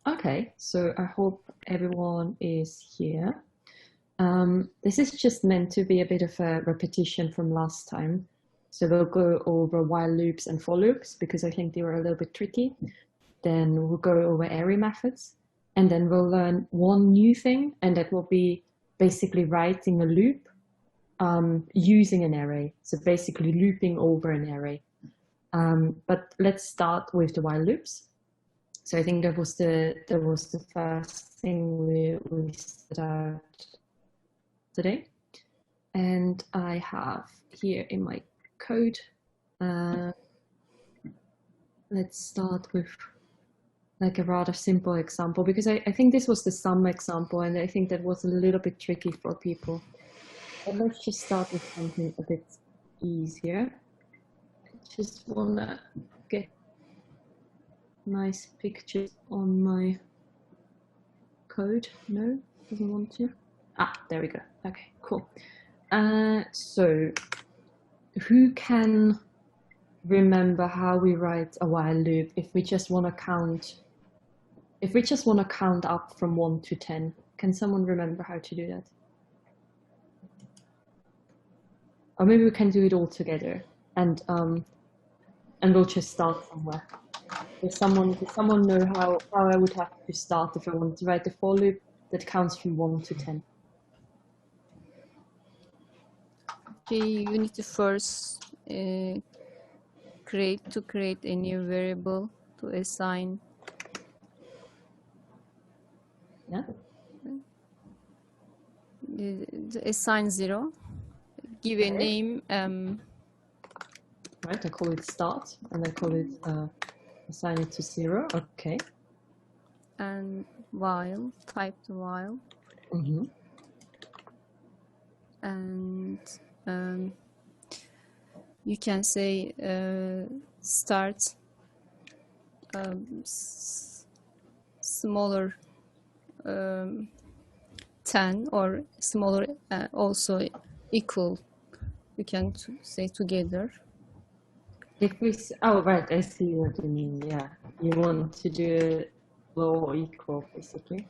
Okay, so I hope everyone is here. This is just meant to be a bit of a repetition from last time. So we'll go over while loops and for loops because I think they were a little bit tricky. Then we'll go over array methods, and then we'll learn one new thing, and that will be basically writing a loop using an array. So basically looping over an array. But let's start with the while loops. So I think that was the first thing we set out today. And I have here in my code, let's start with like a rather simple example, because I think this was the sum example, and I think that was a little bit tricky for people. But let's just start with something a bit easier. I just wanna get nice pictures on my code. No, doesn't want to. Ah, there we go. Okay, cool. So who can remember how we write a while loop if we just want to count up from 1 to 10? Can someone remember how to do that? Or maybe we can do it all together, and we'll just start somewhere. Does someone know how I would have to start if I wanted to write the for loop that counts from 1 to 10? Okay, you need to first create a new variable to assign. Yeah. Assign 0. Give a name. Right, I call it start, and I call it assign it to 0. Okay. And while, type the while. Mm-hmm. And you can say start smaller 10 or smaller also equal. You can say together. If we, oh right, I see what you mean. Yeah, you want to do it low or equal, basically.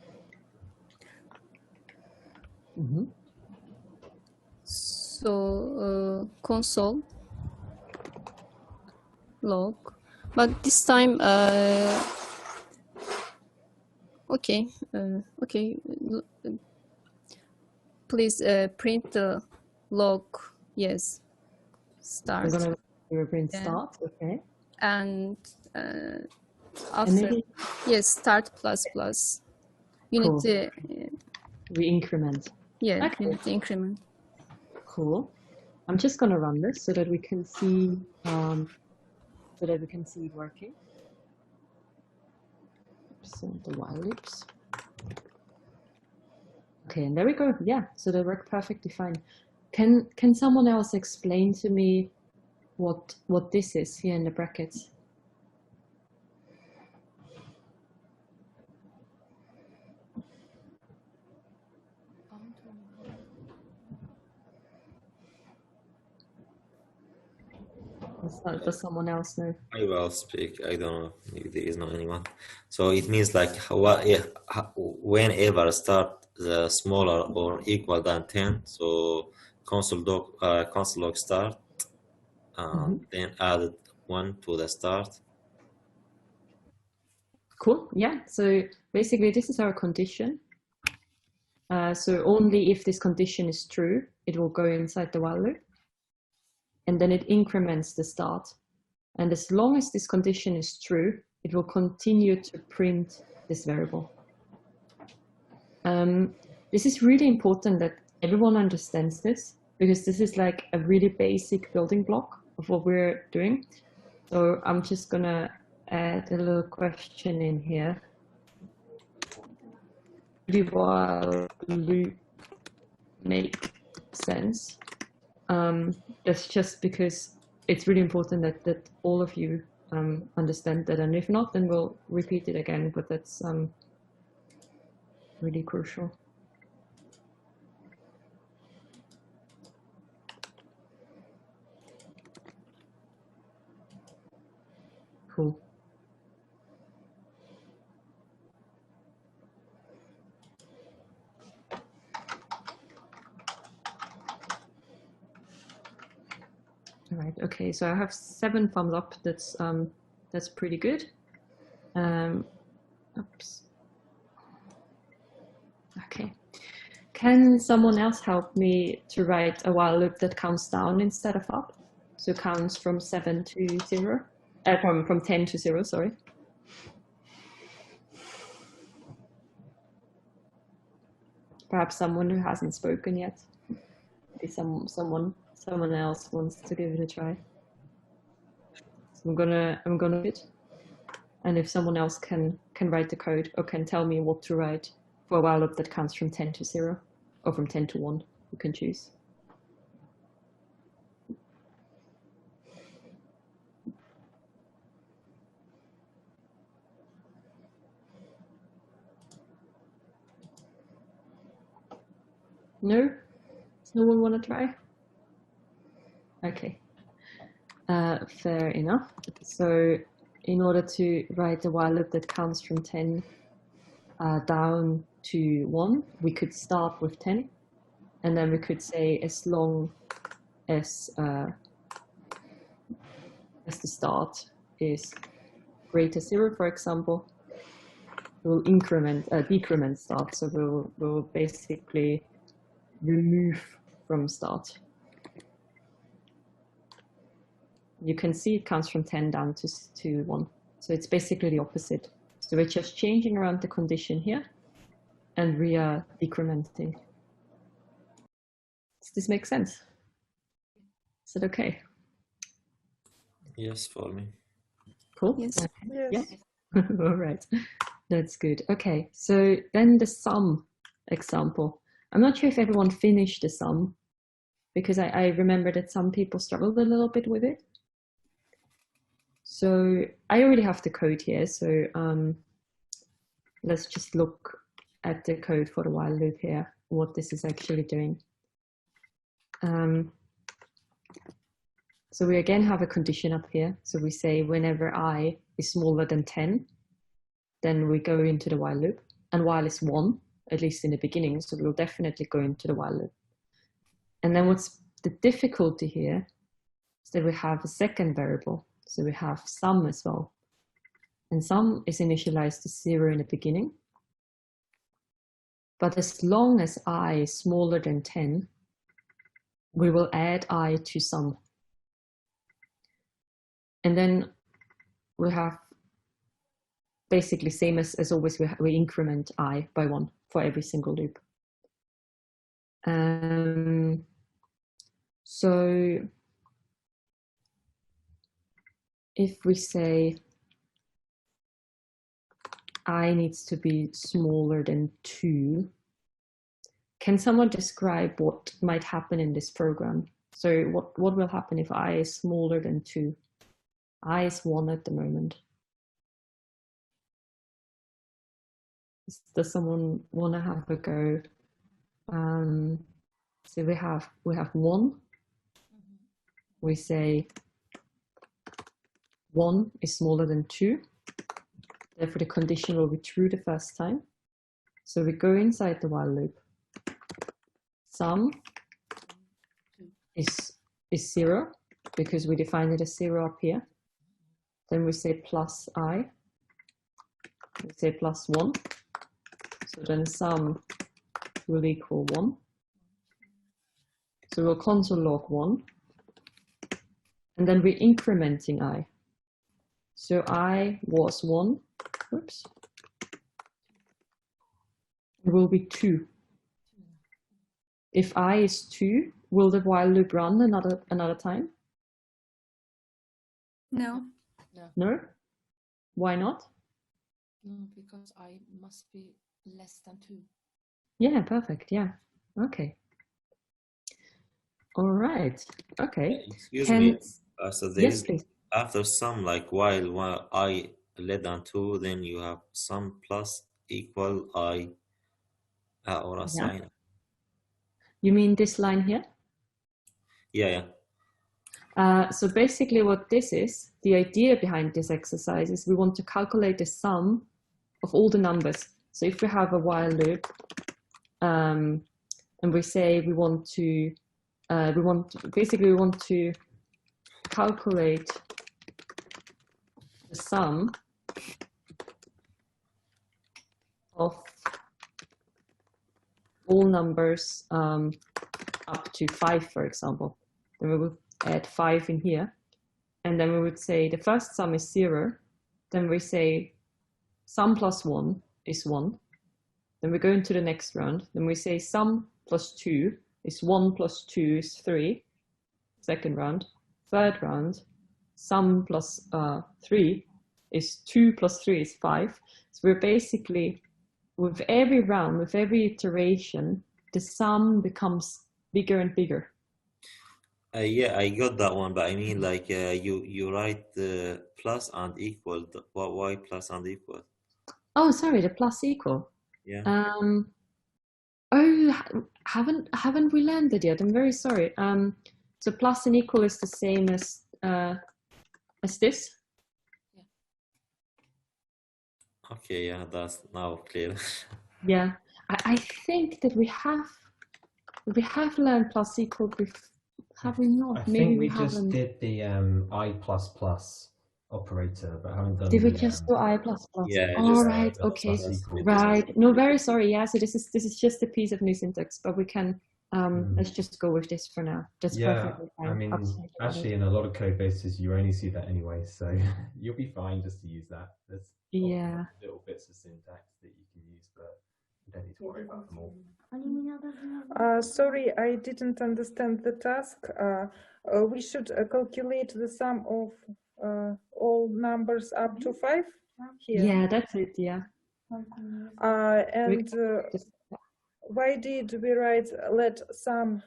Mm-hmm. So console log, but this time okay, please print the log. Yes, start. We're gonna do a print start, okay. And after, yes, start plus plus. You Cool. need to we increment. Yeah, okay. You need to increment. Cool. I'm just gonna run this so that we can see it working. So the while loops. Okay, and there we go. Yeah, so they work perfectly fine. Can someone else explain to me what this is here in the brackets? Does someone else know? I will speak. I don't know if there is no anyone. So it means like whenever start the smaller or equal than 10, so console log start, then add 1 to the start. Cool. Yeah. So basically, this is our condition. So only if this condition is true, it will go inside the while loop. And then it increments the start. And as long as this condition is true, it will continue to print this variable. This is really important that everyone understands this, because this is like a really basic building block of what we're doing. So I'm just gonna add a little question in here. While loop make sense? That's just because it's really important that all of you understand that, and if not, then we'll repeat it again, but that's really crucial. Cool. All right. Okay. So I have 7 thumbs up. That's pretty good. Oops. Okay. Can someone else help me to write a while loop that counts down instead of up? So counts from 7 to 0, from 10 to 0, sorry. Perhaps someone who hasn't spoken yet. Maybe someone else wants to give it a try. So I'm gonna do it. And if someone else can write the code or can tell me what to write for a while loop that counts from 10 to 0 or from 10 to 1, you can choose. No? Does no one want to try? Okay. Fair enough. So in order to write a while loop that counts from 10 down to 1, we could start with 10, and then we could say as long as the start is greater 0, for example, we'll decrement start. So we'll basically remove from start. You can see it counts from 10 down to 1. So it's basically the opposite. So we're just changing around the condition here, and we are decrementing. Does this make sense? Is it okay? Yes, for me. Cool. Yes. Okay. Yes. Yeah. All right. That's good. Okay. So then the sum example. I'm not sure if everyone finished the sum, because I remember that some people struggled a little bit with it. So I already have the code here. So let's just look at the code for the while loop here, what this is actually doing. So we again have a condition up here. So we say whenever I is smaller than 10, then we go into the while loop, and while is 1, at least in the beginning. So we'll definitely go into the while loop. And then what's the difficulty here is that we have a second variable. So we have sum as well. And sum is initialized to 0 in the beginning. But as long as I is smaller than 10, we will add I to sum. And then we have basically same as always, we increment I by 1 for every single loop. So if we say I needs to be smaller than 2, can someone describe what might happen in this program? So what will happen if I is smaller than 2? I is 1 at the moment. Does someone want to have a go? So we have 1. We say 1 is smaller than 2. Therefore, the condition will be true the first time. So we go inside the while loop. Sum is 0 because we define it as 0 up here. Then we say plus I. We say plus 1. So then sum will equal 1. So we'll console log 1. And then we're incrementing I. So I was 1. Whoops. It will be 2. If I is 2, will the while loop run another time? No. No? Why not? No, because I must be less than 2. Yeah, perfect. Yeah. Okay. All right. Okay. Excuse me. So there yes, is please. after sum, like while I less than 2, then you have sum plus equal I or a sign. You mean this line here? Yeah. So basically what this is, the idea behind this exercise is we want to calculate the sum of all the numbers. So if we have a while loop, and we say we want to calculate the sum of all numbers up to 5, for example. Then we would add 5 in here. And then we would say the first sum is 0. Then we say sum plus 1 is 1. Then we go into the next round. Then we say sum plus 2 is 1 plus 2 is 3. Second round. Third round, sum plus 3 is 2 plus 3 is 5. So we're basically, with every round, with every iteration, the sum becomes bigger and bigger. Yeah, I got that one, but I mean, like, you write the plus and equal. Why plus and equal? Oh, sorry, the plus equal. Yeah. Oh, haven't we landed yet? I'm very sorry. So plus and equal is the same as this. Yeah. Okay, yeah, that's now clear. Yeah, I think that we have learned plus equal before. Have we not? I Maybe think we haven't. just did the I++ operator, but haven't done Did we the, just do I plus plus? Yeah, All just right, the okay, plus equal. right. No, very sorry. Yeah, so this is just a piece of new syntax, but we can let's just go with this for now. That's perfectly fine. I mean, Absolutely actually, in a lot of code bases, you only see that anyway, so you'll be fine just to use that. There's Yeah. little bits of syntax that you can use, but you don't need to worry about them all. Sorry, I didn't understand the task. We should calculate the sum of all numbers up to 5 here. Yeah, that's it. Yeah. And why did we write let sum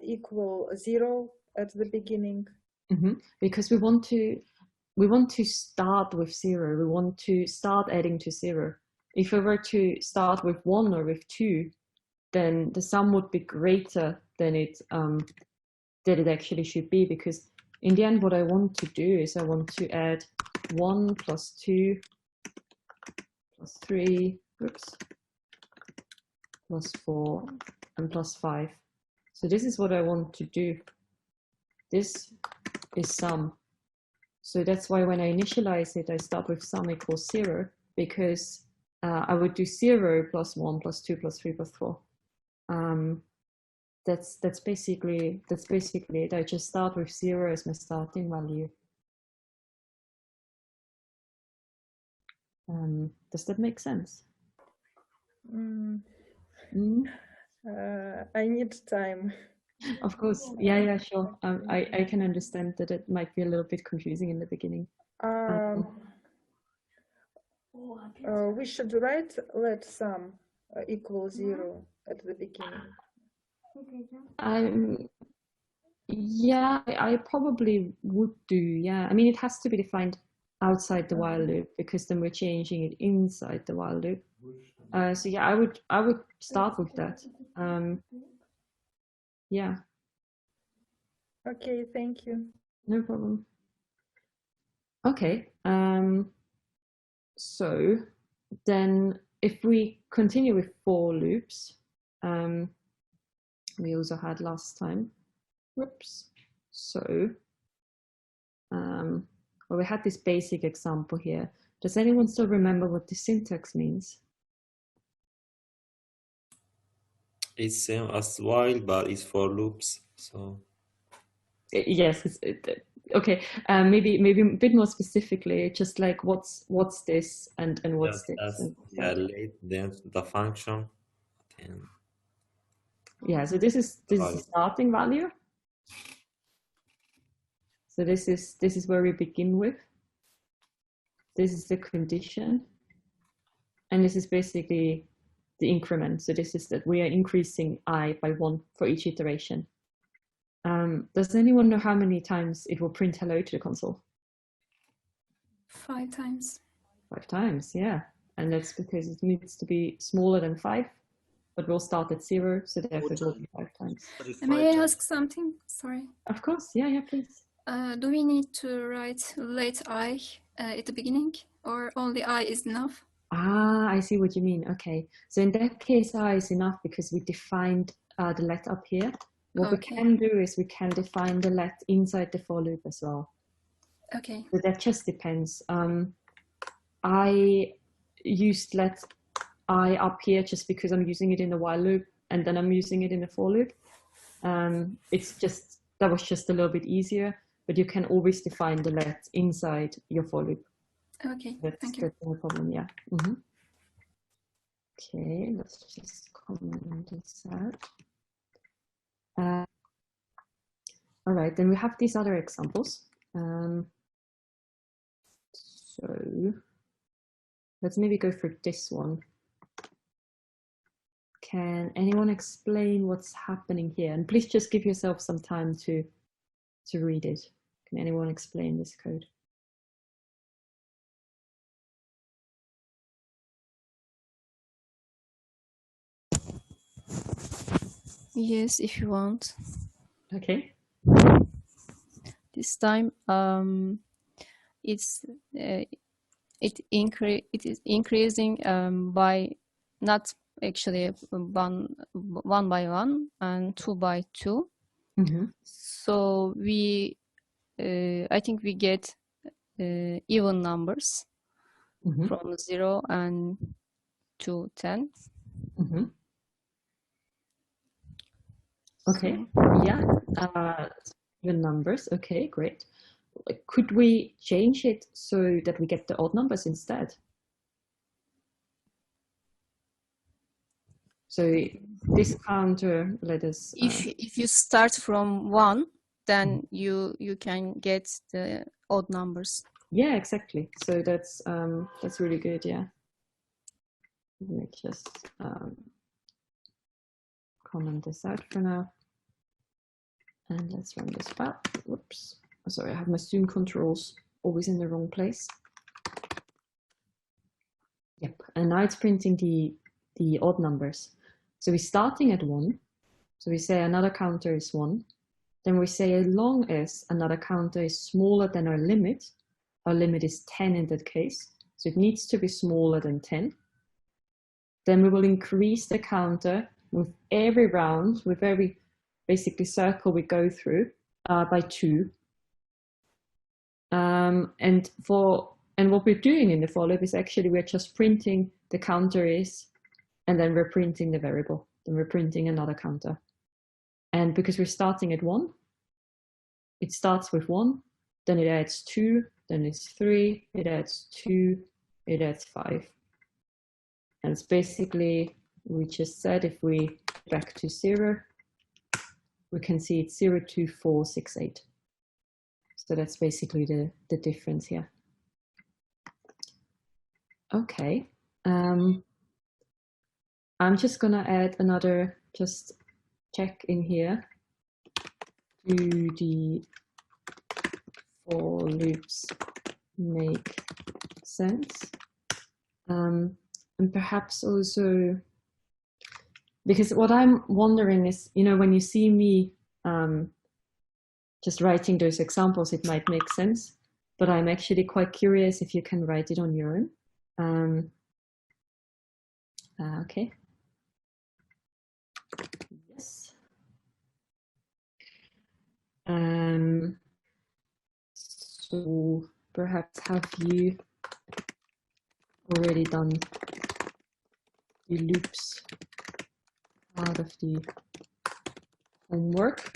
equal 0 at the beginning? Because we want to start with 0. We want to start adding to 0. If we were to start with 1 or with 2, then the sum would be greater than it actually should be, because in the end what I want to do is I want to add 1 plus 2 plus 3 plus 4 and plus 5. So this is what I want to do. This is sum. So that's why when I initialize it, I start with sum equals 0, because I would do 0 plus 1 plus 2 plus 3 plus 4. That's basically it. I just start with 0 as my starting value. Does that make sense? I need time. Of course. Yeah, sure. I can understand that it might be a little bit confusing in the beginning. We should write let sum equal 0 at the beginning. Yeah, I probably would do. Yeah, I mean, it has to be defined outside the while loop, because then we're changing it inside the while loop. So yeah, I would start with that. Yeah. Okay, thank you. No problem. Okay. So then if we continue with for loops, we also had last time. Whoops. So well, we had this basic example here. Does anyone still remember what the syntax means? It's same as while, but it's for loops. So Yes. Okay. Maybe a bit more specifically, just like what's this and what's this? Yeah, late then the function. And yeah. So this is the starting value. So this is where we begin with. This is the condition, and this is basically the increment. So this is that we are increasing I by 1 for each iteration. Does anyone know how many times it will print hello to the console? 5 times. 5 times, yeah. And that's because it needs to be smaller than 5, but we'll start at 0, so therefore it will be 5 times. May I ask something? Sorry. Of course, yeah, please. Do we need to write let I at the beginning, or only I is enough? Ah, I see what you mean. Okay, so in that case, I is enough because we defined the let up here. What we Okay. can do is we can define the let inside the for loop as well. Okay. So that just depends. I used let I up here just because I'm using it in the while loop, and then I'm using it in the for loop. It's just, that was just a little bit easier, but you can always define the let inside your for loop. Okay. That's Thank you. no problem, yeah. Okay, let's just comment this out. All right, then we have these other examples. So let's maybe go for this one. Can anyone explain what's happening here? And please just give yourself some time to read it. Can anyone explain this code? Yes, if you want. Okay. This time, it is increasing by not actually one by one and 2 by 2. So we, I think we get even numbers from 0 and to 10. Okay, yeah, even numbers. Okay, great. Could we change it so that we get the odd numbers instead? So this counter, let us. If you start from 1, then you can get the odd numbers. Yeah, exactly. So that's really good. Yeah. Let me just comment this out for now, and let's run this file. Whoops. Sorry, I have my Zoom controls always in the wrong place. Yep, and now it's printing the odd numbers. So we're starting at 1. So we say another counter is 1. Then we say as long as another counter is smaller than our limit is 10 in that case, so it needs to be smaller than 10. Then we will increase the counter with every round, with every basically circle we go through by 2. And what we're doing in the for loop is actually we're just printing the counter is, and then we're printing the variable. Then we're printing another counter. And because we're starting at 1, it starts with 1, then it adds 2, then it's 3, it adds 2, it adds 5. And it's basically, we just said if we back to 0, we can see it's 0, 2, 4, 6, 8. So that's basically the difference here. Okay. I'm just going to add another just check in here. Do the for loops make sense? And perhaps also, because what I'm wondering is, you know, when you see me just writing those examples, it might make sense, but I'm actually quite curious if you can write it on your own. Okay. Yes. So perhaps have you already done the loops out of the homework?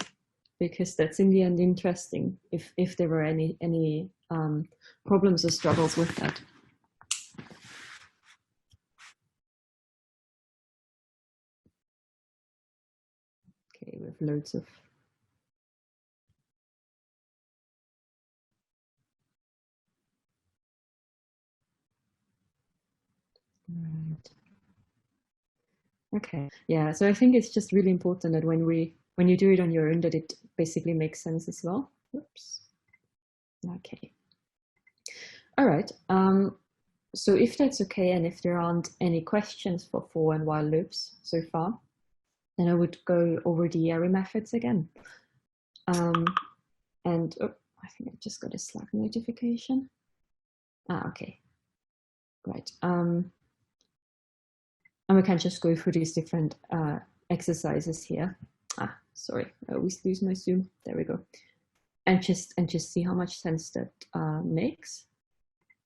Because that's in the end interesting if there were any problems or struggles with that. Okay, we have loads of right. Okay, yeah, so I think it's just really important that when you do it on your own, that it basically makes sense as well. Whoops. Okay. All right. So if that's okay, and if there aren't any questions for for and while loops so far, then I would go over the array methods again. And oh, I think I just got a Slack notification. Okay. Right. And we can just go through these different exercises here. sorry, I always lose my Zoom. There we go. And just see how much sense that makes.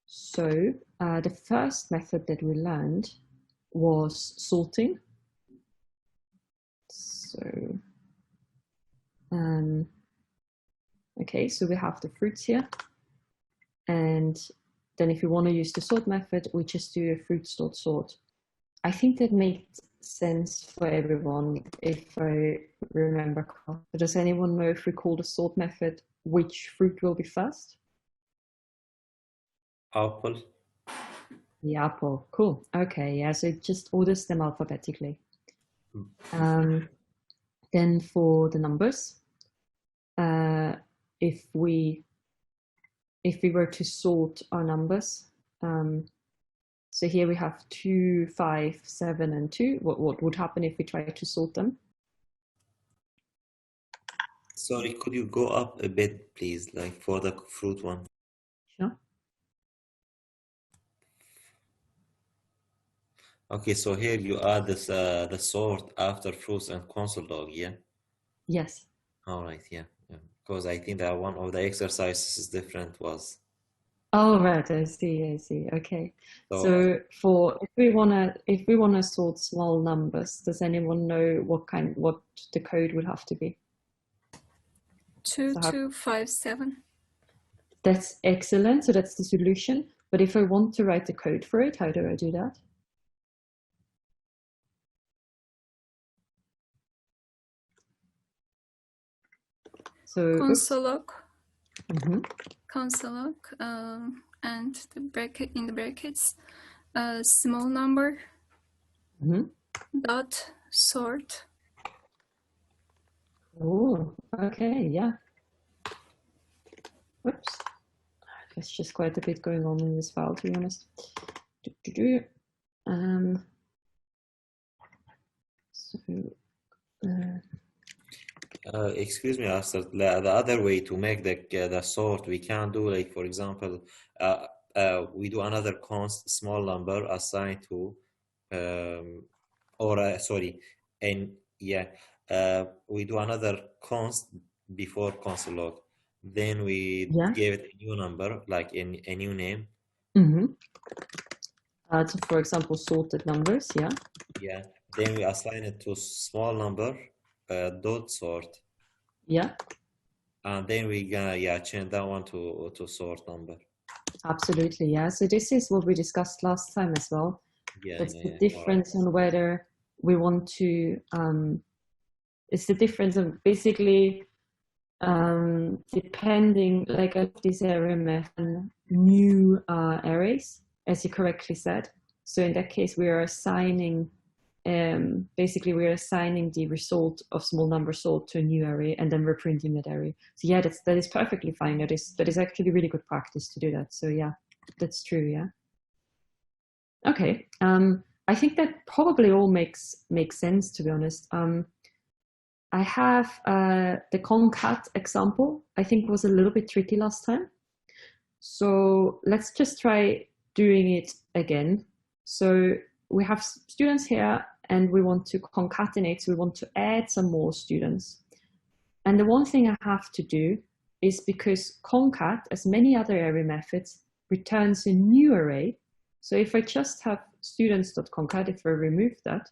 So the first method that we learned was sorting. So, okay, so we have the fruits here. And then if you want to use the sort method, we just do a fruits.sort. I think that made sense for everyone if I remember correctly. Does anyone know if we call the sort method, which fruit will be first? Apple. The apple, cool. Okay, yeah, so it just orders them alphabetically. Then for the numbers, if we were to sort our numbers, so here we have 2, 5, 7, and 2. What would happen if we try to sort them? Sorry, could you go up a bit, please, like for the fruit one? Sure. Okay, so here you add this the sort after fruits and console log, yeah? Yes. All right, yeah. Because I think that one of the exercises is different was. Oh, right, I see. Okay. So for if we wanna sort small numbers, does anyone know what the code would have to be? 2257. That's excellent. So that's the solution. But if I want to write the code for it, how do I do that? So Console log. Console log, and the bracket in the brackets, small number, dot sort. Oh, okay, yeah. Whoops. There's just quite a bit going on in this file, to be honest. excuse me, Astor, the other way to make the sort, we can do, like, for example, we do another const small number assigned to, sorry, and yeah, we do another const before console log. Then we give it a new number, like a new name. So for example, sorted numbers, yeah. Yeah. Then we assign it to small number, dot sort. Yeah. And then we change that one to sort number. Absolutely, yeah. So this is what we discussed last time as well. That's the difference on whether we want to. It's the difference of basically depending, like of this array method, new arrays, as you correctly said. So in that case, we are assigning. Basically, we're assigning the result of small number sort to a new array, and then we're printing that array. So yeah, that is perfectly fine. That is actually really good practice to do that. So yeah, that's true. Yeah. Okay. I think that probably all makes sense, to be honest. I have the concat example. I think was a little bit tricky last time. So let's just try doing it again. So we have students here and we want to concatenate, so we want to add some more students. And the one thing I have to do is, because concat, as many other array methods, returns a new array. So if I just have students.concat, if I remove that,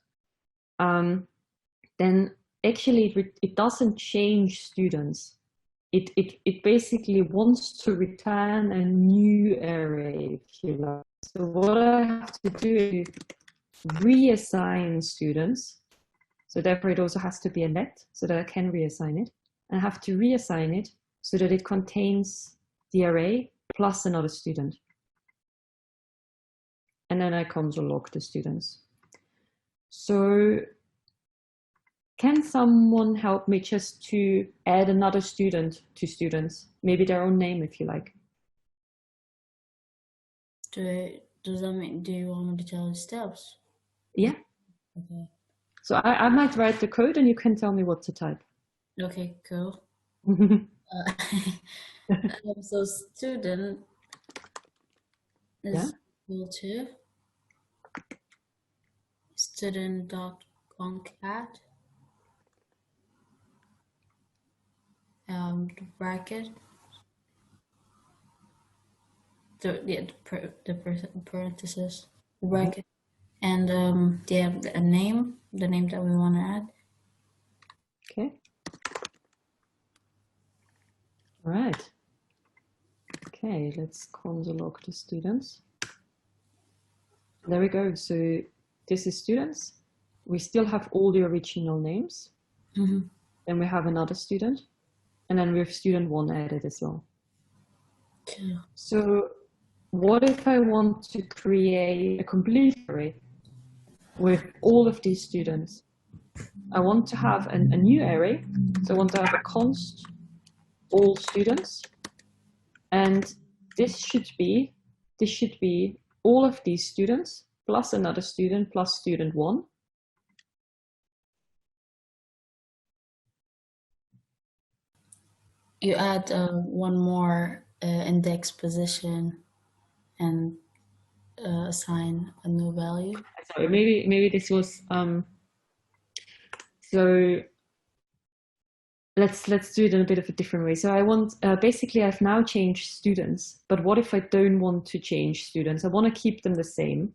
then actually it doesn't change students. It basically wants to return a new array, if you like. So what I have to do is reassign students. So therefore it also has to be a let, so that I can reassign it. I have to reassign it so that it contains the array plus another student. And then I console log the students. So can someone help me just to add another student to students? Maybe their own name, if you like. Does that mean, do you want me to tell the steps? Yeah. Okay. So I might write the code and you can tell me what to type. Okay, cool. So student is equal to student.concat the bracket. The parenthesis, the bracket, and yeah, the name that we want to add. Okay. All right. Okay, let's console log the students. There we go. So this is students. We still have all the original names. Mm-hmm. Then we have another student, and then we have student 1 added as well. Okay. So what if I want to create a complete array with all of these students? I want to have a new array. So I want to have a const all students. And this should be all of these students plus another student plus student 1. You add one more index position and assign a new value. Sorry, maybe this was so let's do it in a bit of a different way. So I want basically I've now changed students, but what if I don't want to change students? I want to keep them the same,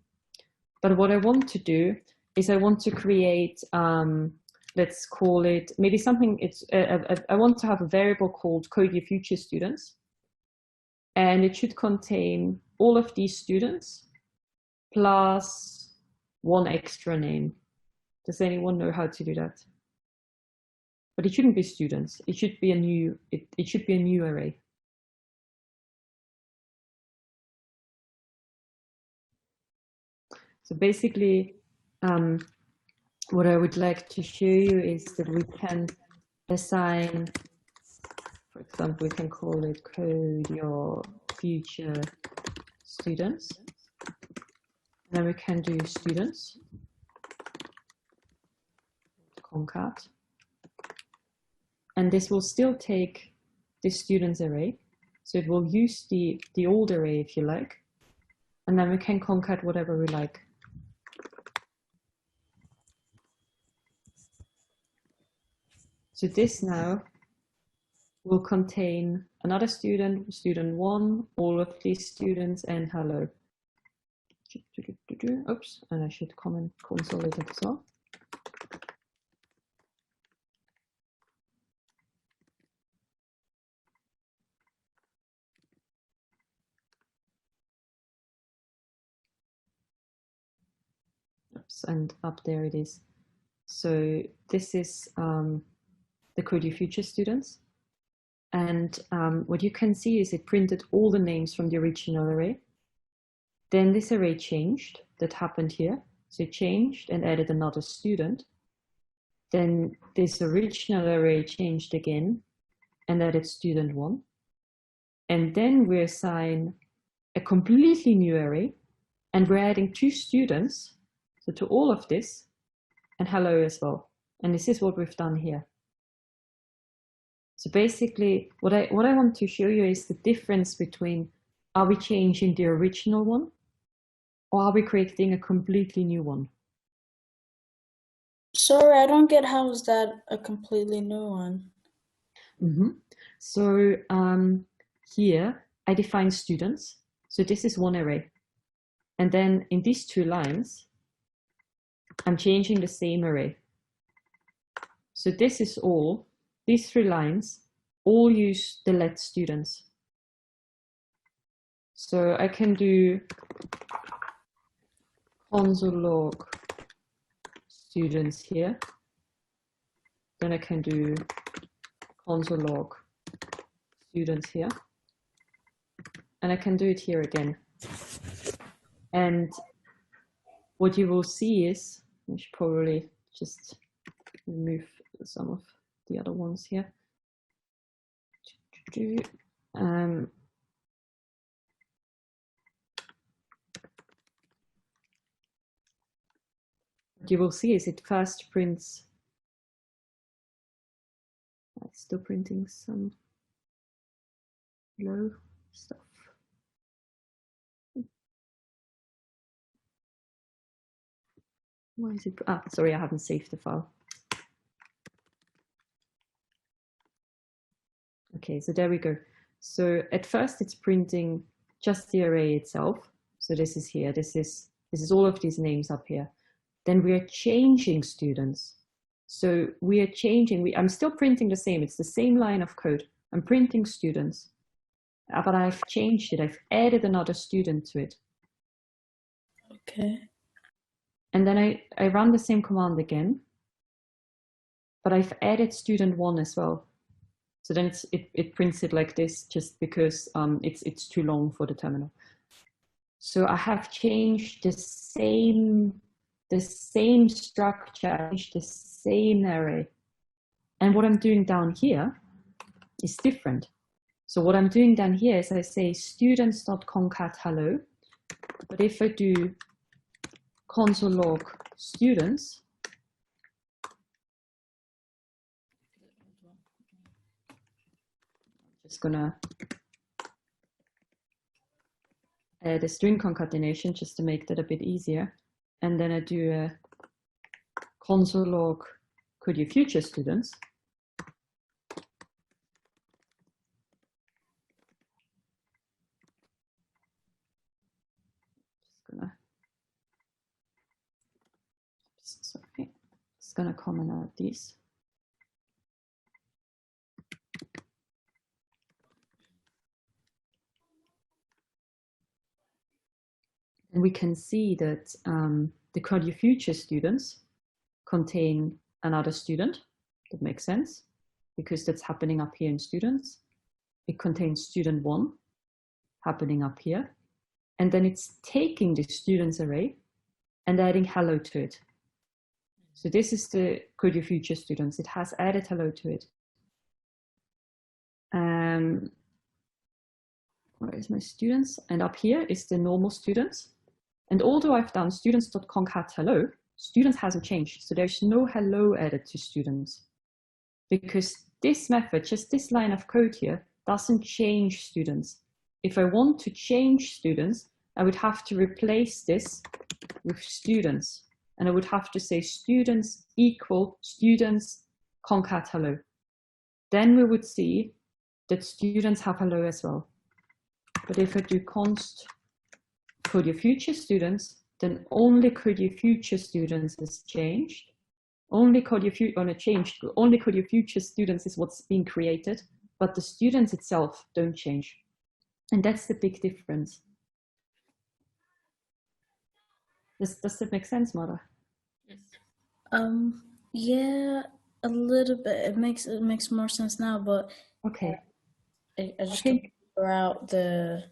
but what I want to do is I want to create let's call it maybe something. It's I want to have a variable called code your future students, and it should contain all of these students plus one extra name. Does anyone know how to do that? But it shouldn't be students. It should be a new. It should be a new array. So basically, what I would like to show you is that we can assign, for example, we can call it code your future students. And then we can do students, concat. And this will still take this students array. So it will use the old array if you like. And then we can concat whatever we like. So this now will contain another student, student 1, all of these students, and hello. Oops, and I should consolidate it as well. Oops, and up there it is. So this is the code your future students. And what you can see is it printed all the names from the original array. Then this array changed, that happened here. So it changed and added another student. Then this original array changed again and added student 1. And then we assign a completely new array and we're adding 2 students. So to all of this and hello as well. And this is what we've done here. So basically what I want to show you is the difference between, are we changing the original one or are we creating a completely new one? Sorry, I don't get how is that a completely new one? Mm-hmm. So here I define students. So this is one array. And then in these 2 lines, I'm changing the same array. So this is all, these 3 lines all use the let students. So I can do console log students here. Then I can do console log students here. And I can do it here again. And what you will see is, I should probably just remove some of the other ones here. What you will see is it first prints, it's still printing some low stuff. Why is it? Ah, sorry, I haven't saved the file. Okay, so there we go. So at first it's printing just the array itself. So this is here, this is all of these names up here. Then we are changing students. So we are changing, I'm still printing the same, it's the same line of code. I'm printing students, but I've changed it, I've added another student to it. Okay. And then I run the same command again, but I've added student 1 as well. So then it prints it like this just because it's too long for the terminal. So I have changed the same structure, the same array. And what I'm doing down here is different. So what I'm doing down here is I say students.concat hello, but if I do console log students, just gonna add a string concatenation just to make that a bit easier. And then I do a console log could you future students. Just gonna comment out these. And we can see that the Could You Future students contain another student. That makes sense because that's happening up here in students. It contains student 1 happening up here. And then it's taking the students array and adding hello to it. So this is the Could You Future students. It has added hello to it. Where is my students? And up here is the normal students. And although I've done students.concat hello, students hasn't changed. So there's no hello added to students because this method, just this line of code here, doesn't change students. If I want to change students, I would have to replace this with students. And I would have to say students equal students concat hello. Then we would see that students have hello as well. But if I do const Could You Future students, then only Could You Future students is changed. Only Could You Future students is what's being created, but the students itself don't change. And that's the big difference. Does that make sense, Mara? Yes. Yeah, a little bit. It makes more sense now, but okay. I just can't figure out the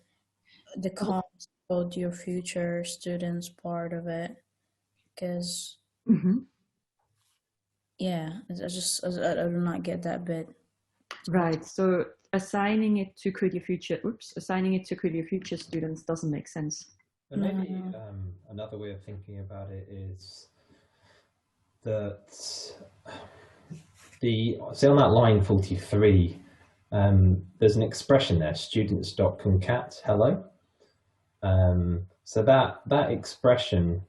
Could You Future students part of it, because yeah, I do not get that bit. Right. So assigning it to Could You Future students doesn't make sense. And maybe another way of thinking about it is that so on that line 43, there's an expression there, students.concat hello. So that expression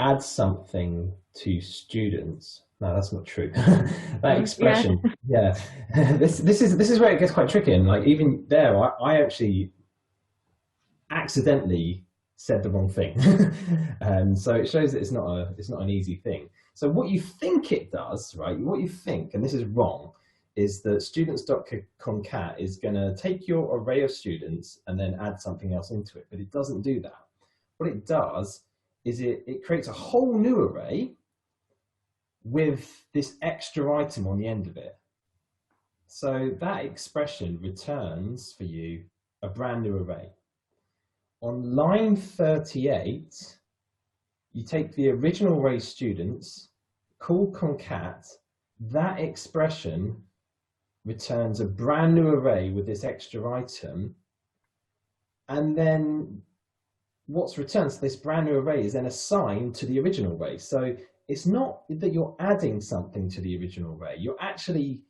adds something to students. No, that's not true. That expression, yeah. This is where it gets quite tricky, and like even there, I actually accidentally said the wrong thing. So it shows that it's not an easy thing. So what you think it does, right? What you think, and this is wrong, is that students.concat is going to take your array of students and then add something else into it, but it doesn't do that. What it does is it creates a whole new array with this extra item on the end of it. So that expression returns for you a brand new array. On line 38, you take the original array students, call concat, that expression returns a brand new array with this extra item, and then what's returned to this brand new array is then assigned to the original array. So it's not that you're adding something to the original array, you're actually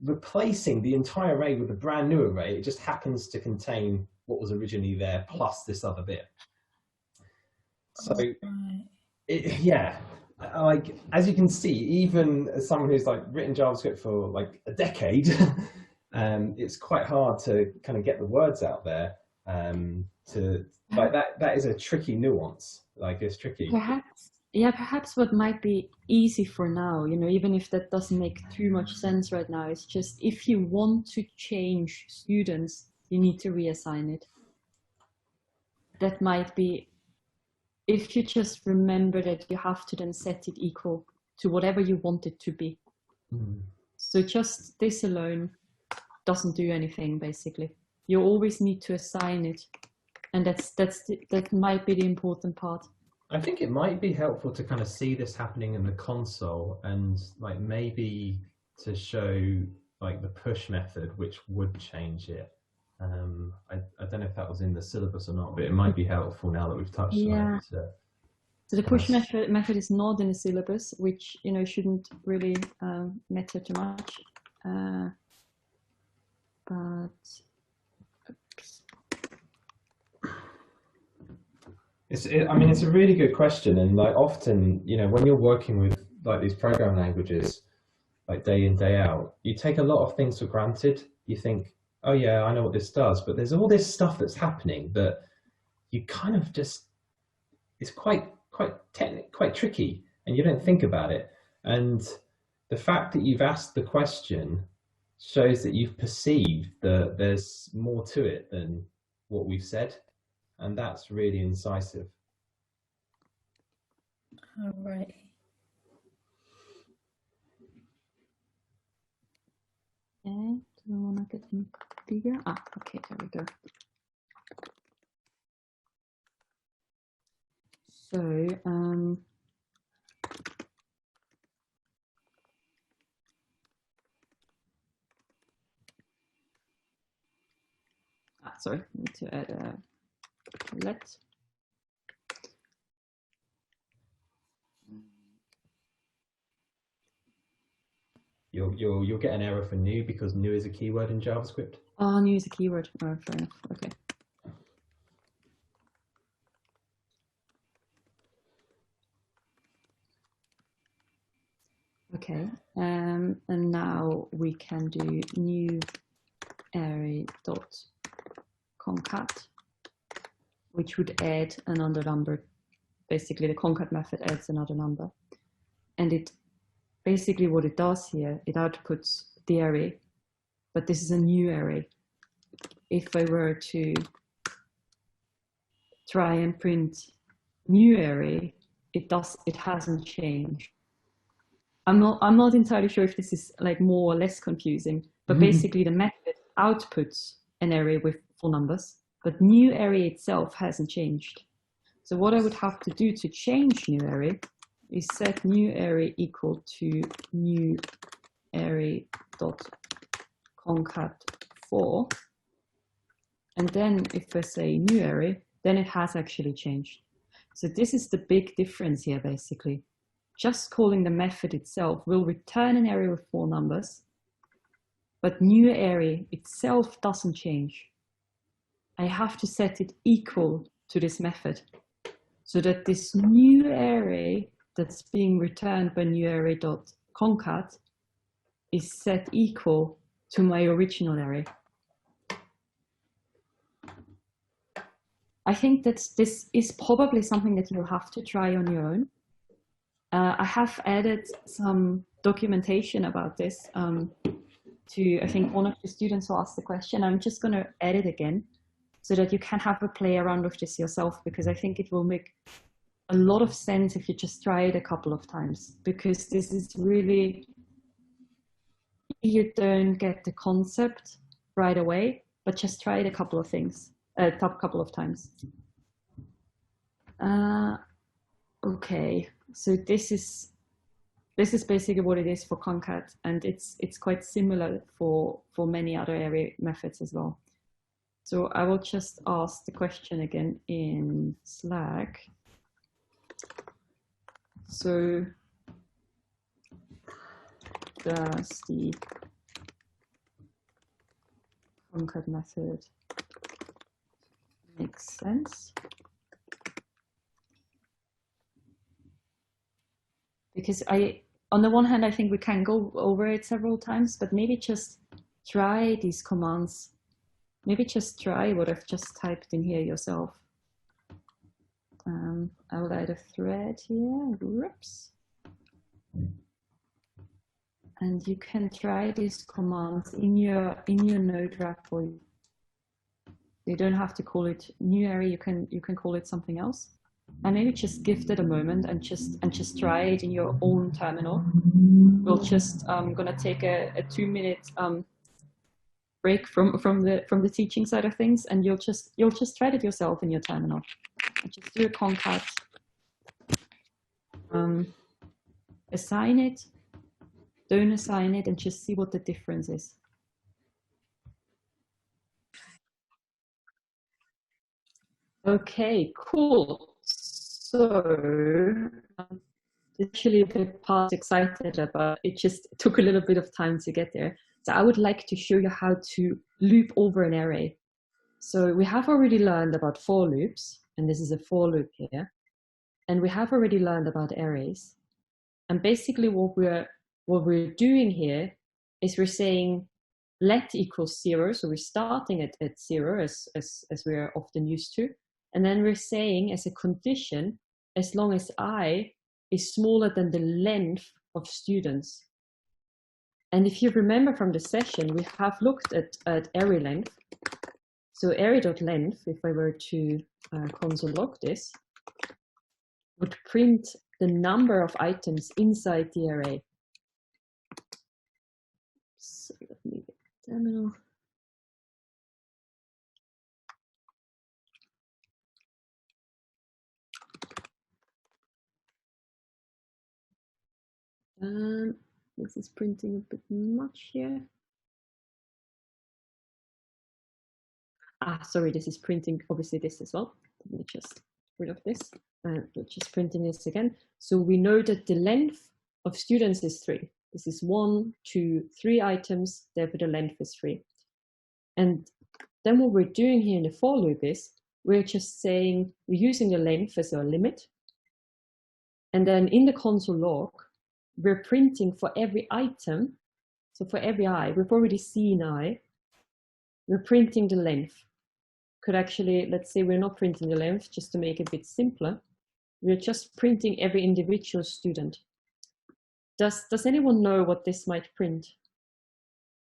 replacing the entire array with a brand new array. It just happens to contain what was originally there plus this other bit. So yeah, like as you can see, even as someone who's like written JavaScript for like a decade, it's quite hard to kind of get the words out there. Like that is a tricky nuance. Like it's tricky. Perhaps what might be easy for now, you know, even if that doesn't make too much sense right now, is just if you want to change students, you need to reassign it. That might be, if you just remember that you have to then set it equal to whatever you want it to be. So just this alone doesn't do anything, basically. You always need to assign it. And that might be the important part. I think it might be helpful to kind of see this happening in the console and like maybe to show like the push method, which would change it. I don't know if that was in the syllabus or not, but it might be helpful now that we've touched on it. So the push method is not in the syllabus, which, you know, shouldn't really matter too much. But I mean, it's a really good question, and like often, you know, when you're working with like these programming languages, like day in, day out, you take a lot of things for granted. You think, oh yeah, I know what this does, but there's all this stuff that's happening that you kind of just, it's quite tricky, and you don't think about it. And the fact that you've asked the question shows that you've perceived that there's more to it than what we've said. And that's really incisive. All right. do we want to get them bigger? Okay, there we go. So, sorry, I need to add a let. You'll get an error for new because new is a keyword in JavaScript. Oh, new is a keyword. Oh, fair enough. Okay. Okay, and now we can do new array dot concat, which would add another number. Basically, the concat method adds another number, and it basically what it does here, it outputs the array, but this is a new array. If I were to try and print new array, it hasn't changed. I'm not entirely sure if this is like more or less confusing, but basically the method outputs an array with full numbers, but new array itself hasn't changed. So what I would have to do to change new array is set new array equal to new array dot concat 4, and then if I say new array, then it has actually changed. So this is the big difference here, basically. Just calling the method itself will return an array with 4 numbers, but new array itself doesn't change. I have to set it equal to this method so that this new array that's being returned by new array dot concat is set equal to my original array. I think that this is probably something that you'll have to try on your own. I have added some documentation about this to, I think, one of the students who asked the question. I'm just going to add it again so that you can have a play around with this yourself, because I think it will make a lot of sense if you just try it a couple of times, because this is really, you don't get the concept right away, but just try it a couple of times. Okay, so this is basically what it is for concat, and it's quite similar for many other array methods as well. So I will just ask the question again in Slack. So does the concat method make sense? Because on the one hand, I think we can go over it several times, but maybe just try these commands. Maybe just try what I've just typed in here yourself. I will add a thread here. Whoops. And you can try these commands in your node repo. You don't have to call it new array. You can call it something else. And maybe just give it a moment and just try it in your own terminal. We'll just gonna take a 2-minute break from the teaching side of things, and you'll just try it yourself in your terminal. And just do a concat, assign it, don't assign it, and just see what the difference is. Okay, cool. So actually a bit past excited about it, just took a little bit of time to get there. So I would like to show you how to loop over an array. So we have already learned about for loops, and this is a for loop here. And we have already learned about arrays. And basically what we're doing here is we're saying let equals 0. So we're starting at 0 as we're often used to. And then we're saying as a condition, as long as I is smaller than the length of students. And if you remember from the session, we have looked at array length. So array.length, if I were to console log this, would print the number of items inside the array. So let me get the terminal. This is printing a bit much here. Sorry, this is printing obviously this as well. Let me just get rid of this. We're just printing this again. So we know that the length of students is 3. This is 1, 2, 3 items, therefore the length is 3. And then what we're doing here in the for loop is we're just saying we're using the length as our limit. And then in the console log, we're printing for every item. So for every I, we've already seen I, we're printing the length. Could actually, let's say we're not printing the length, just to make it a bit simpler. We're just printing every individual student. Does anyone know what this might print?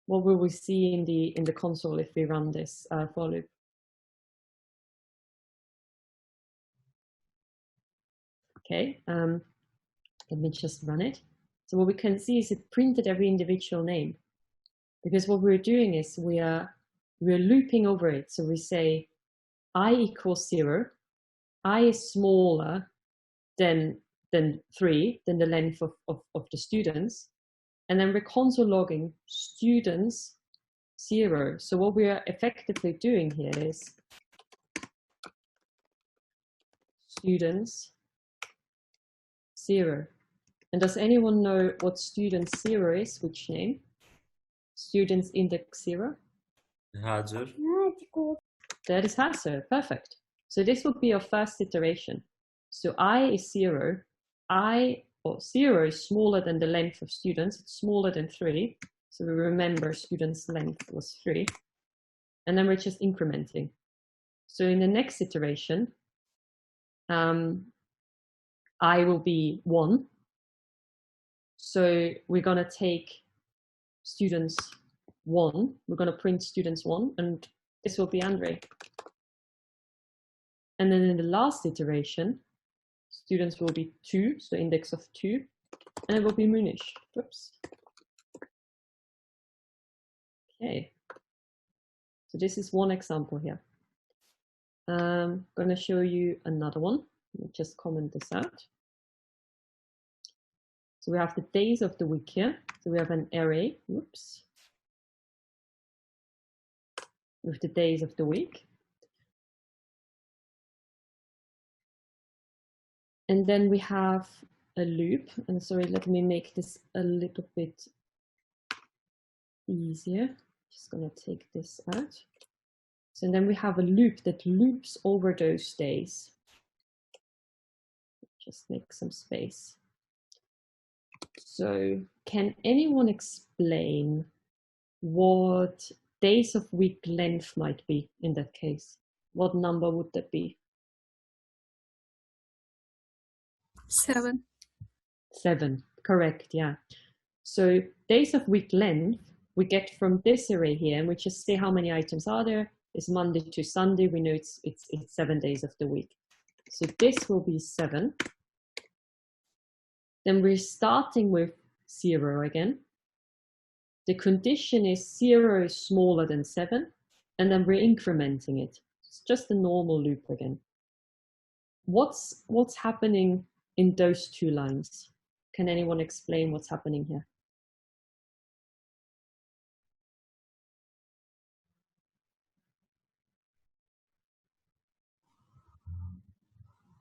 What will we see in the console if we run this for loop? Okay, let me just run it. So what we can see is it printed every individual name, because what we're doing is we're looping over it. So we say I equals 0, I is smaller than 3, than the length of the students, and then we're console logging students 0. So what we are effectively doing here is students 0. And does anyone know what students 0 is? Which name? Students index 0? Hazır. That is Hazır. Perfect. So this would be our first iteration. So I is 0. 0 is smaller than the length of students. It's smaller than 3. So we remember students' length was 3. And then we're just incrementing. So in the next iteration, I will be 1. So we're going to take students 1. We're going to print students 1, and this will be Andre. And then in the last iteration, students will be 2, so index of 2, and it will be Munish. Whoops. Okay. So this is one example here. I'm going to show you another one. Let me just comment this out. So we have the days of the week here. So we have an array, whoops, with the days of the week. And then we have a loop. And sorry, let me make this a little bit easier. Just gonna take this out. So then we have a loop that loops over those days. Just make some space. So can anyone explain what days of week length might be in that case. What number would that be? 7. 7, correct, yeah. So days of week length, we get from this array here, and we just say how many items are there. It's Monday to Sunday. We know it's 7 days of the week. So this will be 7. Then we're starting with 0 again. The condition is 0 is smaller than 7, and then we're incrementing it. It's just a normal loop again. What's happening in those 2 lines? Can anyone explain what's happening here?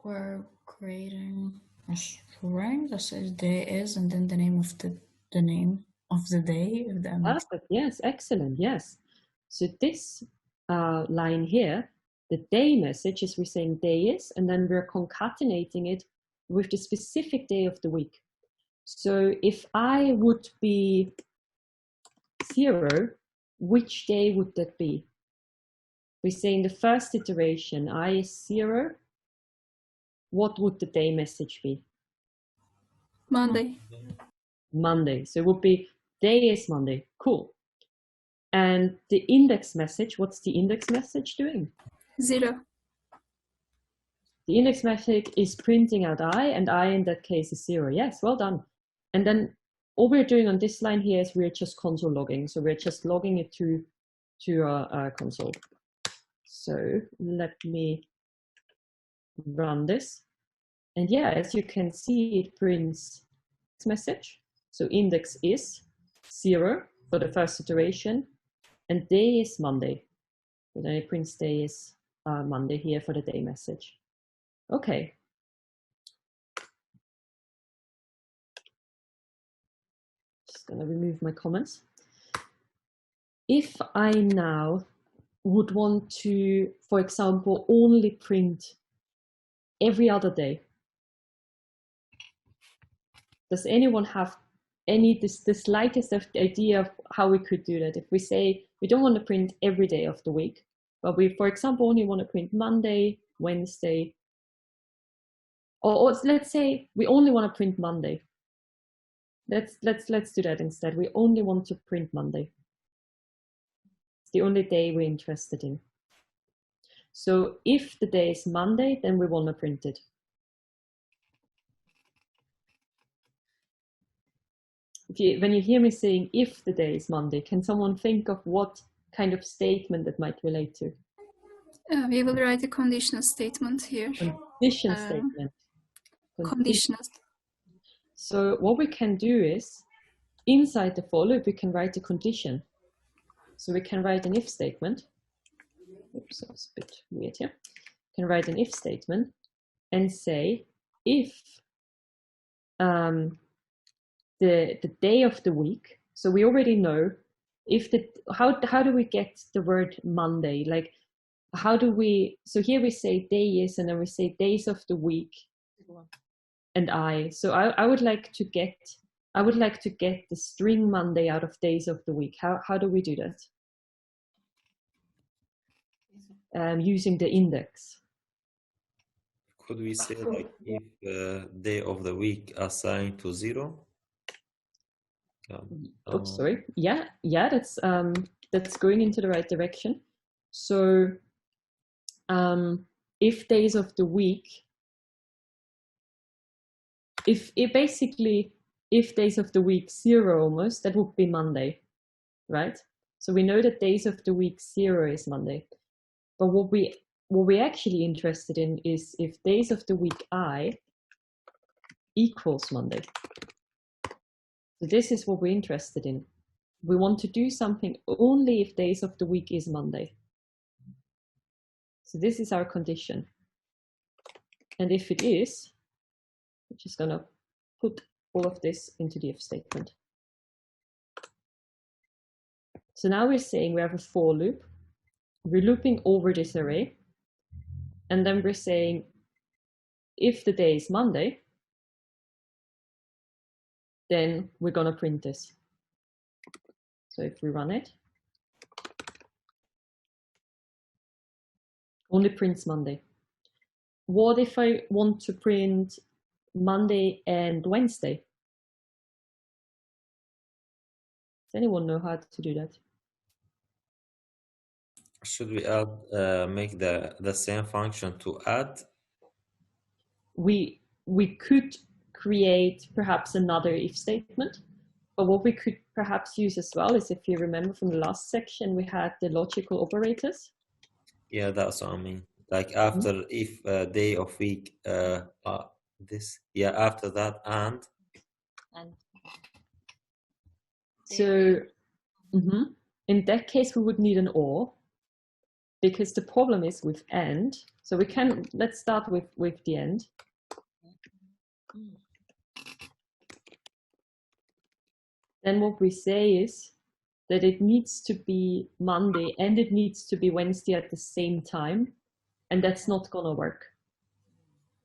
We're creating a string that says day is, and then the name of the name of the day. If that makes Perfect. Yes, excellent. Yes. So this line here, the day message is we're saying day is, and then we're concatenating it with the specific day of the week. So if I would be 0, which day would that be? We say in the first iteration, I is 0. What would the day message be? Monday. Monday. So it would be day is Monday. Cool. And the index message, what's the index message doing? 0. The index message is printing out I, and I in that case is 0. Yes, well done. And then all we're doing on this line here is we're just console logging. So we're just logging it to our console. So let me run this. And yeah, as you can see, it prints this message. So index is 0 for the first iteration, and day is Monday. So then it prints day is Monday here for the day message. Okay. Just gonna remove my comments. If I now would want to, for example, only print every other day, does anyone have the slightest of idea of how we could do that? If we say we don't want to print every day of the week, but we, for example, only want to print Monday, Wednesday, or let's say we only want to print Monday. Let's do that instead. We only want to print Monday. It's the only day we're interested in. So if the day is Monday, then we want to print it. When you hear me saying if the day is Monday, can someone think of what kind of statement that might relate to? We will write a conditional statement here. Condition statement. Conditional. So what we can do is, inside the for loop, we can write a condition. So we can write an if statement. Oops, that's a bit weird here. We can write an if statement and say if the day of the week. So we already know if how do we get the word Monday? Like how do we? So here we say day is, and then we say days of the week, and I. So I would like to get the string Monday out of days of the week. How do we do that? Using the index. Could we say like if day of the week assigned to 0? Oops, sorry. Yeah, that's going into the right direction. So if days of the week, if days of the week 0 almost, that would be Monday, right? So we know that days of the week 0 is Monday. But what we're actually interested in is if days of the week I equals Monday. So this is what we're interested in. We want to do something only if days of the week is Monday. So this is our condition. And if it is, we're just going to put all of this into the if statement. So now we're saying we have a for loop. We're looping over this array. And then we're saying if the day is Monday, then we're going to print this. So if we run it, only prints Monday. What if I want to print Monday and Wednesday? Does anyone know how to do that? Should we add make the same function to add? We could create perhaps another if statement, but what we could perhaps use as well is, if you remember from the last section, we had the logical operators. Yeah, that's what I mean. Like after if day of week, this, yeah, after that and. So in that case, we would need an or, because the problem is with and. So we can, let's start with the end. Then what we say is that it needs to be Monday and it needs to be Wednesday at the same time. And that's not gonna work,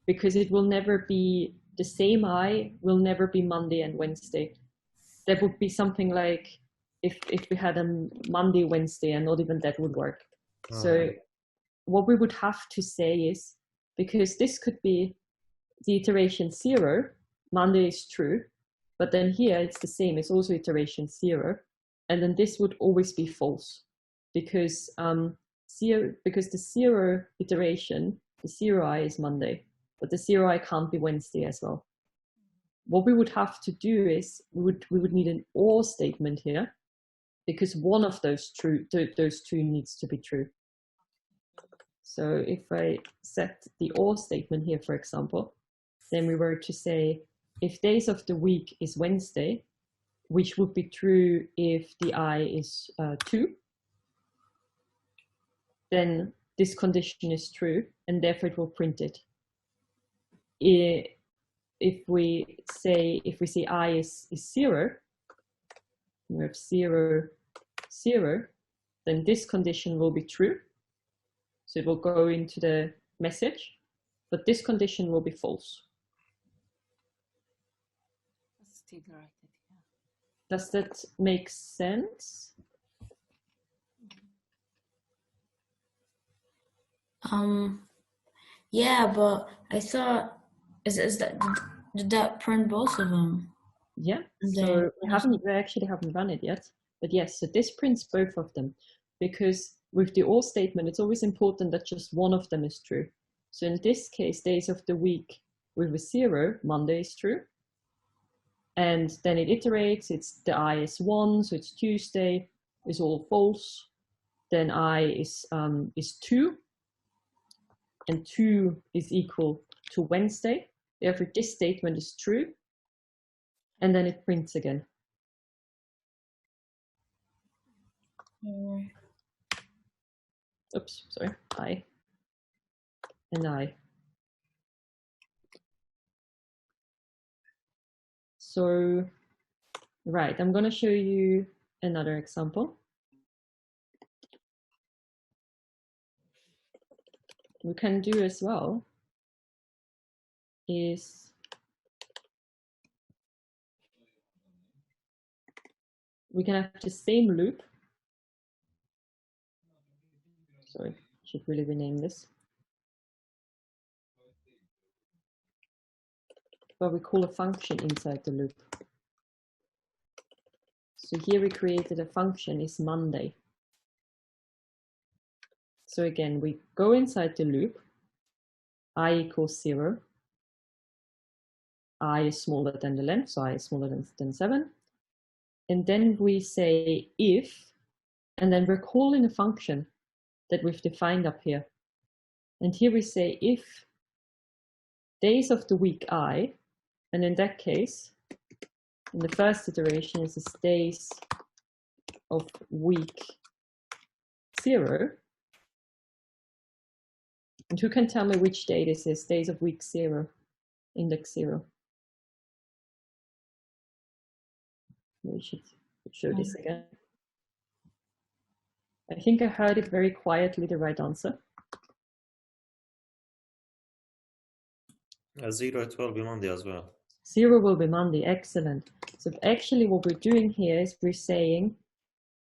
because it will never be the same I will never be Monday and Wednesday. That would be something like if we had a Monday, Wednesday, and not even that would work. So what we would have to say is, because this could be the iteration 0, Monday is true, but then here it's the same, it's also iteration 0, and then this would always be false, because because the 0 iteration, the 0i is Monday, but the 0i can't be Wednesday as well. What we would have to do is we would need an or statement here, because one of those two needs to be true. So if I set the or statement here, for example, then we were to say if days of the week is Wednesday, which would be true if the I is 2, then this condition is true, and therefore it will print it. If we say I is 0, we have 0, 0, then this condition will be true. So it will go into the message, but this condition will be false. Does that make sense? Yeah, but I thought did that print both of them? Yeah. So we actually haven't run it yet, but yes. So this prints both of them, because with the or statement, it's always important that just one of them is true. So in this case, days of the week with a 0, Monday is true. And then it iterates, it's the I is 1, so it's Tuesday, is all false. Then I is 2, and 2 is equal to Wednesday. Therefore, this statement is true. And then it prints again. Oops, sorry, I and I. So, right, I'm going to show you another example. We can do as well is we can have the same loop. Sorry, I should really rename this. But we call a function inside the loop. So here we created a function is Monday. So again, we go inside the loop, I equals 0. I is smaller than the length, so I is smaller than 7. And then we say if, and then we're calling a function that we've defined up here. And here we say if days of the week I, and in that case, in the first iteration, it is days of week 0. And who can tell me which day this is? Days of week 0, index 0. We should show this again. I think I heard it very quietly, the right answer. 0, it will be Monday as well. 0 will be Monday, excellent. So actually what we're doing here is we're saying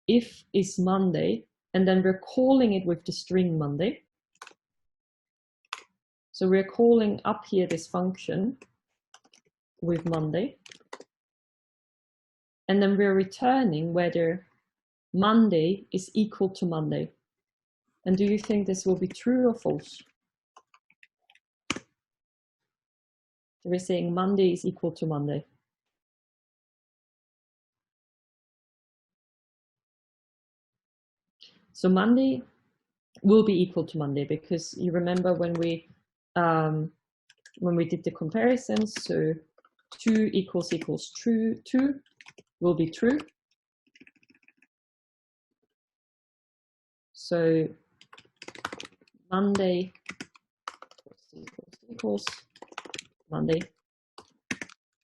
if is Monday, and then we're calling it with the string Monday. So we're calling up here this function with Monday. And then we're returning whether Monday is equal to Monday. And do you think this will be true or false? So we're saying Monday is equal to Monday. So Monday will be equal to Monday, because you remember when we did the comparisons, so 2 equals true, 2 will be true. So Monday equals Monday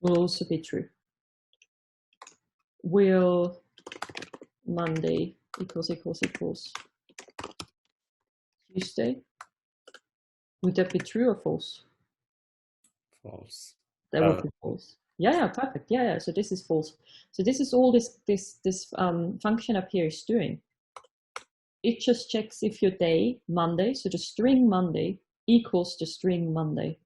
will also be true. Will Monday equals Tuesday? Would that be true or false? False. That would be false. Yeah, perfect. Yeah. So this is false. So this is all this function up here is doing. It just checks if your day, Monday, so the string Monday equals the string Monday.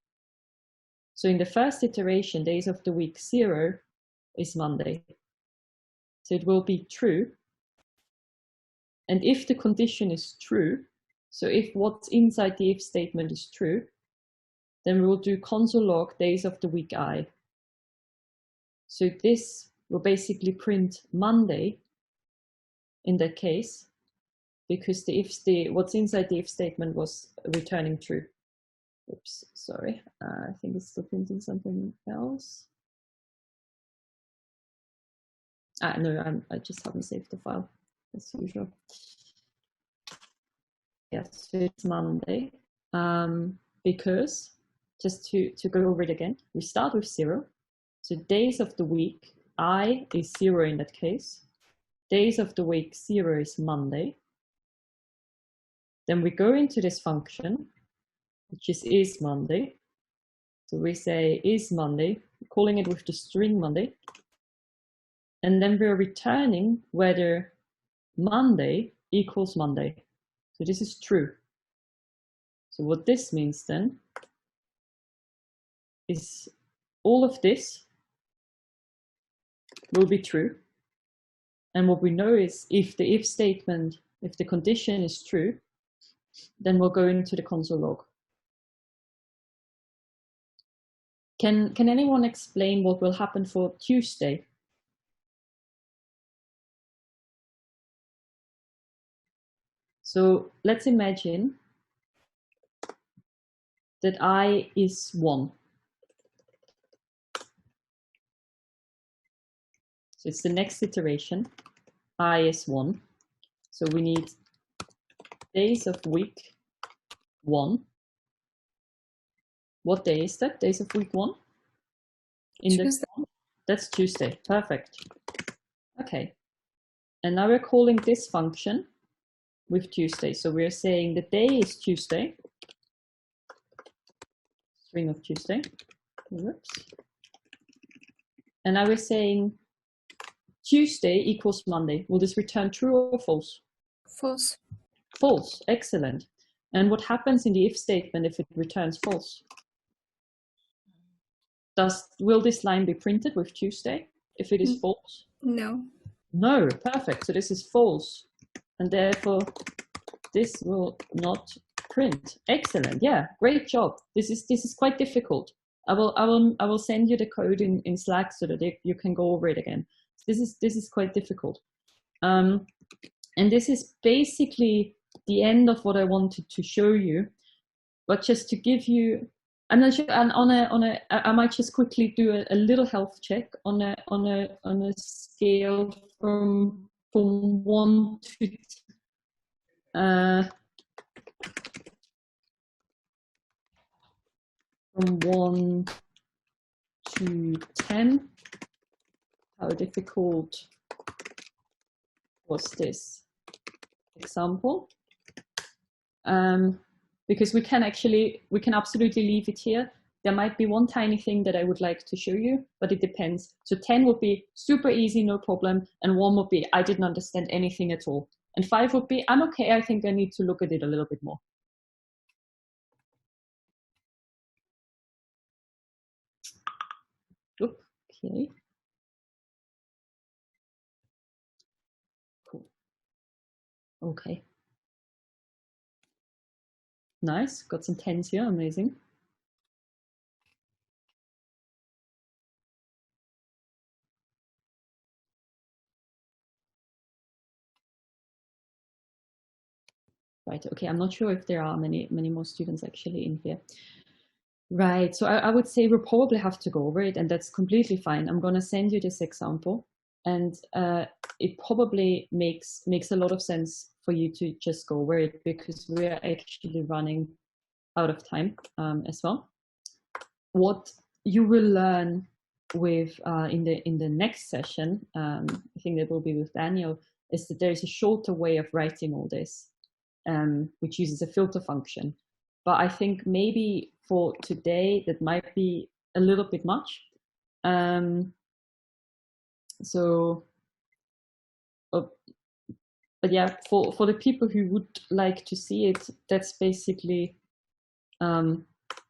So in the first iteration, days of the week 0 is Monday. So it will be true. And if the condition is true, so if what's inside the if statement is true, then we will do console log days of the week I. So this will basically print Monday in that case, because what's inside the if statement was returning true. Oops, sorry. I think it's still printing something else. No, I just haven't saved the file as usual. Yes, so it's Monday. Because just to go over it again, we start with 0. So days of the week, I is 0 in that case. Days of the week 0 is Monday. Then we go into this function, which is Monday. So we say is Monday, calling it with the string Monday. And then we're returning whether Monday equals Monday. So this is true. So what this means then is all of this will be true. And what we know is if the if statement, if the condition is true, then we'll go into the console log. Can anyone explain what will happen for Tuesday? So let's imagine that I is 1. So it's the next iteration. I is 1. So we need days of week 1. What day is that? Days of week 1? Tuesday. That's Tuesday. Perfect. Okay. And now we're calling this function with Tuesday. So we're saying the day is Tuesday. String of Tuesday. Whoops. And now we're saying Tuesday equals Monday. Will this return true or false? False. False. Excellent. And what happens in the if statement if it returns false? Will this line be printed with Tuesday if it is false? No. No. Perfect. So this is false, and therefore this will not print. Excellent. Yeah. Great job. This is quite difficult. I will send you the code in Slack so that you can go over it again. This is quite difficult. And this is basically the end of what I wanted to show you. But just to give you, I'm not sure. And I might just quickly do a little health check on a scale from 1 to from 1 to 10. How difficult was this example? Because we can absolutely leave it here, there might be one tiny thing that I would like to show you, but it depends. So 10 would be super easy, no problem. And 1 would be, I didn't understand anything at all. And 5 would be, I'm okay, I think I need to look at it a little bit more. Oop, okay. Cool. Okay. Nice, got some 10s here, amazing. Right, okay, I'm not sure if there are many more students actually in here. Right, so I would say we'll probably have to go over it, and that's completely fine. I'm gonna send you this example, and it probably makes a lot of sense for you to just go over it, because we are actually running out of time as well. What you will learn with in the next session, I think that will be with Daniel, is that there is a shorter way of writing all this, which uses a filter function. But I think maybe for today that might be a little bit much. But yeah, for the people who would like to see it, that's basically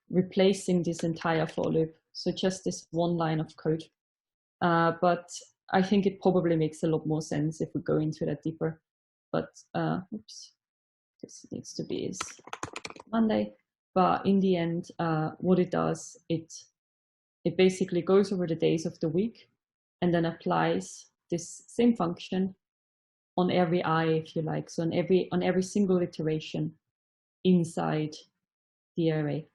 replacing this entire for loop. So just this one line of code. But I think it probably makes a lot more sense if we go into that deeper. But oops, this needs to be is Monday. But in the end, what it does, it basically goes over the days of the week and then applies this same function on every I, if you like. So on every single iteration inside the array.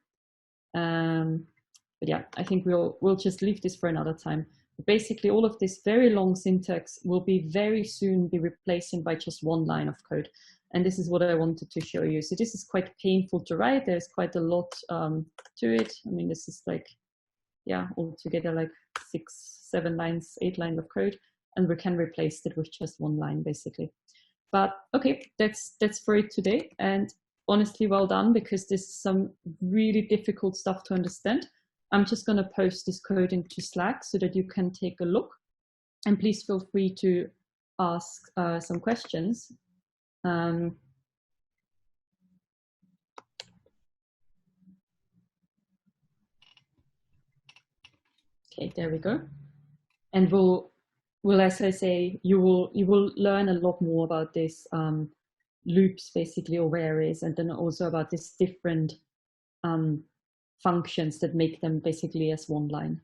But yeah, I think we'll just leave this for another time. But basically, all of this very long syntax will be very soon be replaced by just one line of code. And this is what I wanted to show you. So this is quite painful to write. There's quite a lot to it. I mean, this is like, yeah, altogether like 6, 7 lines, 8 lines of code, and we can replace it with just one line basically. But okay, that's for it today. And honestly, well done, because this is some really difficult stuff to understand. I'm just going to post this code into Slack so that you can take a look. And please feel free to ask some questions. Okay, there we go. And we'll, as I say, you will learn a lot more about this loops basically, or arrays, and then also about these different functions that make them basically as one line.